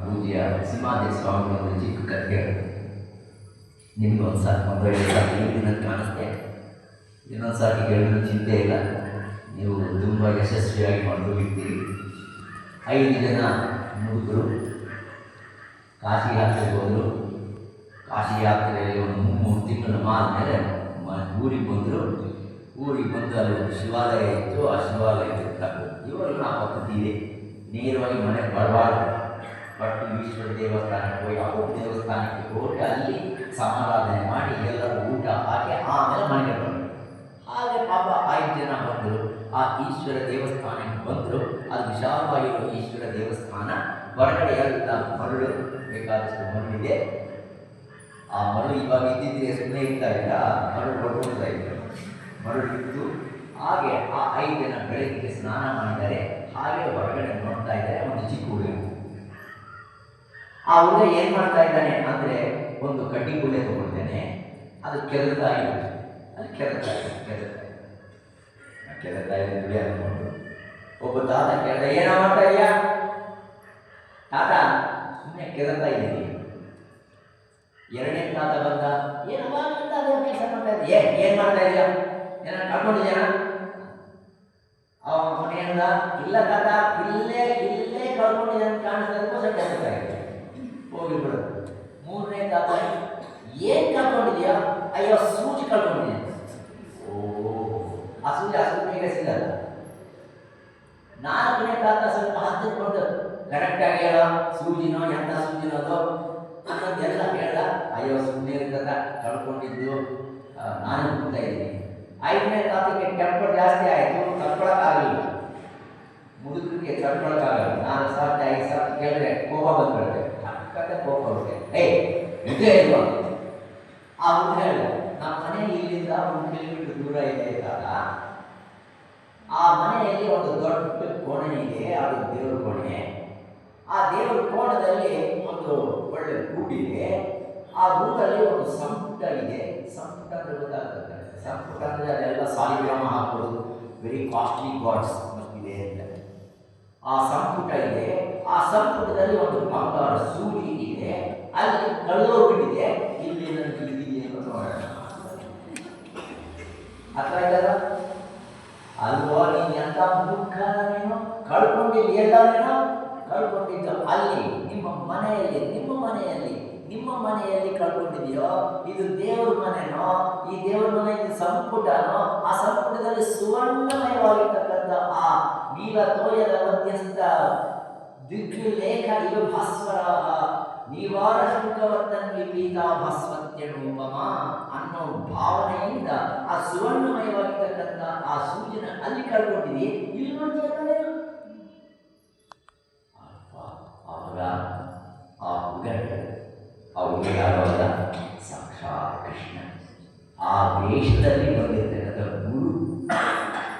ಪೂಜ್ಯ ಸಿಂಹಾದ್ರಿ ಸ್ವಾಮಿ ಒಂದು ಚಿಕ್ಕ ಕಥೆ ನಿಮ್ಗೆ ಒಂದು ಸಾರಿ ದಿನ ಕಾಣಿಸ್ತೆ, ಇನ್ನೊಂದು ಸಾರಿ ಕೇಳಿದ್ರು ಚಿಂತೆ ಇಲ್ಲ, ನೀವು ತುಂಬ ಯಶಸ್ವಿಯಾಗಿ ಮಾಡ್ಕೊಂಡಿರ್ತೀರಿ. 5 ಜನ ಮುದುಕರು ಕಾಶಿ ಯಾತ್ರೆಗೆ ಹೋದರು. ಕಾಶಿ ಯಾತ್ರೆಯಲ್ಲಿ ಒಂದು 3 ತಿಂಗಳು ಆದಮೇಲೆ ಊರಿಗೆ ಬಂದರು. ಊರಿಗೆ ಬಂದು ಅಲ್ಲಿ ಶಿವಾಲಯ ಇತ್ತು. ಆ ಶಿವಾಲಯಕ್ಕೆ ಇವರು ನಾವು ಪದ್ಧತಿ ನೇರವಾಗಿ ಮನೆ ಬರಬಾರ್ದು, ಬಟ್ ಈಶ್ವರ ದೇವಸ್ಥಾನಕ್ಕೆ ಹೋಗಿ ಅವ್ರ ದೇವಸ್ಥಾನಕ್ಕೆ ಹೋಗಿ ಅಲ್ಲಿ ಸಮಾರಾಧನೆ ಮಾಡಿ ಎಲ್ಲರೂ ಊಟ ಹಾಕಿ ಆಮೇಲೆ ಮನೆಗೆ ಬಂದರು. ಹಾಗೆ ಪಾಪ 5 ಜನ ಬಂದರು. ಆ ಈಶ್ವರ ದೇವಸ್ಥಾನಕ್ಕೆ ಬಂದರು. ಅದು ವಿಶಾಲವಾಗಿರೋ ಈಶ್ವರ ದೇವಸ್ಥಾನ. ಹೊರಗಡೆ ಎಲ್ಲ ಮರಳು ಬೇಕಾದಷ್ಟು ಮರಳಿದೆ. ಆ ಮರಳು ಇವಾಗ ಇದ್ದಿದ್ರೆ ಸುಮ್ಮನೆ ಇರ್ತಾ ಇಲ್ಲ, ಮರಳು ಹೊಡ್ಕೊಳ್ತಾ ಇದ್ದರು. ಮರಳಿತ್ತು. ಹಾಗೆ ಆ 5 ಜನ ಬೆಳಗ್ಗೆ ಸ್ನಾನ ಮಾಡಿದ್ದಾರೆ. ಹಾಗೆ ಹೊರಗಡೆ ನೋಡ್ತಾ ಇದ್ದಾರೆ. ಒಂದು ಚಿಕ್ಕ ಹುಡುಗ, ಆ ಹುಡುಗ ಏನು ಮಾಡ್ತಾ ಇದ್ದಾನೆ ಅಂದರೆ ಒಂದು ಕಡ್ಡಿ ಗುಳ್ಳೆ ತಗೊಳ್ತಾನೆ, ಅದು ಕೆದರ್ತಾ ಇದೆ. ಅದು ಕೆದರ್ತಾ ಇದೆ ದುಡಿ ಅಂದ್ಕೊಂಡು ಒಬ್ಬ ತಾತ ಕೇಳಿದ, ಏನೋ ಮಾಡ್ತಾ ಇದೆಯಾ ತಾತ? ಸುಮ್ಮನೆ ಕೆದರ್ತಾ ಇದ್ದೀನಿ. 2ನೇ ತಾತ ಬಂದ, ಏನಮ್ಮ ಕೆಲಸ ಮಾಡ್ತಾ ಇದ್ದೀಯ? ಏನು ಮಾಡ್ತಾ ಇದೆಯಾ? ಏನ ಕಳ್ಕೊಂಡಿದ್ಯಾನ? ಅವನ ಮನೆಯಿಂದ ಇಲ್ಲ ತಾತ, ಇಲ್ಲೇ ಕಳ್ಕೊಂಡಿದ್ದಾನೆ ಕಾಣಿಸ್ತಾ ಕೆದರ್ತಾ ಇದೆ. ಹೋಗಿ ಬಿಡು. 3ನೇ ತಾತ, ಏನು ಕಳ್ಕೊಂಡಿದ್ಯಾ? ಅಯ್ಯೋ ಸೂಜಿ ಕಳ್ಕೊಂಡಿದ್ಯಾ. ಓ, ಆ ಸೂಜಿ ಈಗ ಸಿಗಲ್ಲ. 4ನೇ ತಾತ ಸ್ವಲ್ಪ ಹತ್ತಿಕೊಂಡು ಕರೆಕ್ಟಾಗಿ ಹೇಳ, ಸೂಜಿನೋ ಎಂಥ ಸೂಜಿನೋ ಅದು ಅನ್ನೋದೆಲ್ಲ ಹೇಳ್ದ. ಅಯ್ಯೋ ಸುಮ್ಮನೆ ಇರ್ತದ, ಕಳ್ಕೊಂಡಿದ್ದು ನಾನು ಕೂಗ್ತಾ ಇದ್ದೀನಿ. 5ನೇ ತಾತಕ್ಕೆ ಟೆಂಪರ್ ಜಾಸ್ತಿ ಆಯಿತು, ತಡ್ಕೊಳಕ್ಕಾಗಲಿಲ್ಲ. ಮುದುಕರಿಗೆ ತಡ್ಕೊಳಕ್ಕಾಗಲ್ಲ. 4 ಸಾವಿರ 5 ಸಾವಿರ ಕೇಳಿದ್ರೆ ಕೋಪ ಬಂದ್ಬಿಡುತ್ತೆ. ಅಕ್ಕಕ್ಕೆ ಕೋಪ ಬರುತ್ತೆ. ನಿಜ ಇಲ್ವಾ? ಆ ಹುಡುಗ ಹೇಳಿದ, ನಮ್ಮ ಮನೆ ಇಲ್ಲಿಂದ 1 ಕಿಲೋಮೀಟರ್ ದೂರ ಇದೆ ಇದ್ದಾಗ ಆ ಮನೆಯಲ್ಲಿ ಒಂದು ದೊಡ್ಡ ಕೋಣೆ ಇದೆ. ಅದು ದೇವ್ರ ಕೋಣೆ. ಆ ದೇವ್ರ ಕೋಣದಲ್ಲಿ ಒಂದು ಒಳ್ಳೆ ಗೂಡಿದೆ. ಆ ಗೂಡಲ್ಲಿ ಒಂದು ಸಂಪುಟ ಇದೆ. ಸಂಪುಟ ಅಂದರೆ ಗೊತ್ತಾಗುತ್ತೆ. ಸಂಪುಟ ಅಂದರೆ ಅದೆಲ್ಲ ಸಾಲಿಗ್ರಾಮ ಹಾಕೋದು, ವೆರಿ ಕಾಸ್ಟ್ಲಿ ಗಾಡ್ಸ್ ಇದೆ ಅಂತ. ಆ ಸಂಪುಟ ಇದೆ. ಆ ಸಂಪುಟದಲ್ಲಿ ಒಂದು ಬಂಗಾರ ಸೂಜಿ ಇದೆ. ಅಲ್ಲಿ ಕಳೆದೋಗ್ಬಿಟ್ಟಿದೆ. ಇಲ್ಲಿ ನನಗೆ ತಿಳಿದಿದೆ ಅಂತ ನೋಡೋಣ. ಅರ್ಥ ಆಯ್ತಲ್ಲ? ಅಲ್ವೋ, ನೀನು ಎಂಥ ದುಃಖ ನೀನು ಕಳ್ಕೊಂಡಿದ್ದು. ಎಲ್ಲನೇನೋ ಕಳ್ಕೊಂಡಿದ್ದು ಅಲ್ಲಿ ನಿಮ್ಮ ಮನೆಯಲ್ಲಿ ಕಳ್ಕೊಂಡಿದೆಯೋ? ಇದು ದೇವ್ರ ಮನೆನೋ? ಈ ದೇವ್ರ ಮನೆಯಲ್ಲಿ ಸಂಪುಟನೋ? ಆ ಸಂಪುಟದಲ್ಲಿ ಸುವರ್ಣಮಯವಾಗಿರ್ತಕ್ಕಂಥ ಆ ನೀಲ ತೋಯದ ಮಧ್ಯಸ್ಥ ದಿಗ್ವಿಲೇಖ ಇವ ಭಾಸ್ವರ ನೀವಾರ ಶುಲ್ಕವರ್ತನ್ವಿ ಪೀತಾ ಭಾಸ್ವತ್ಯನೂಪಮ ಅನ್ನೋ ಭಾವನೆಯಿಂದ ಆ ಸುವರ್ಣಮಯವಾಗಿರ್ತಕ್ಕಂಥ ಆ ಸೂಚನೆ ಅಲ್ಲಿ ಕಳ್ಕೊಂಡಿದ್ದೀವಿ. ಇಲ್ಲಿ ನೋಡ್ತೀಯ ಆವಾಗ ಆ ಹುಡುಗ ಯಾವಾಗ ಸಾಕ್ಷಾತ್ ಕೃಷ್ಣ ಆ ವೇಷದಲ್ಲಿ ಬಂದಿರ್ತಕ್ಕಂಥ ಗುರು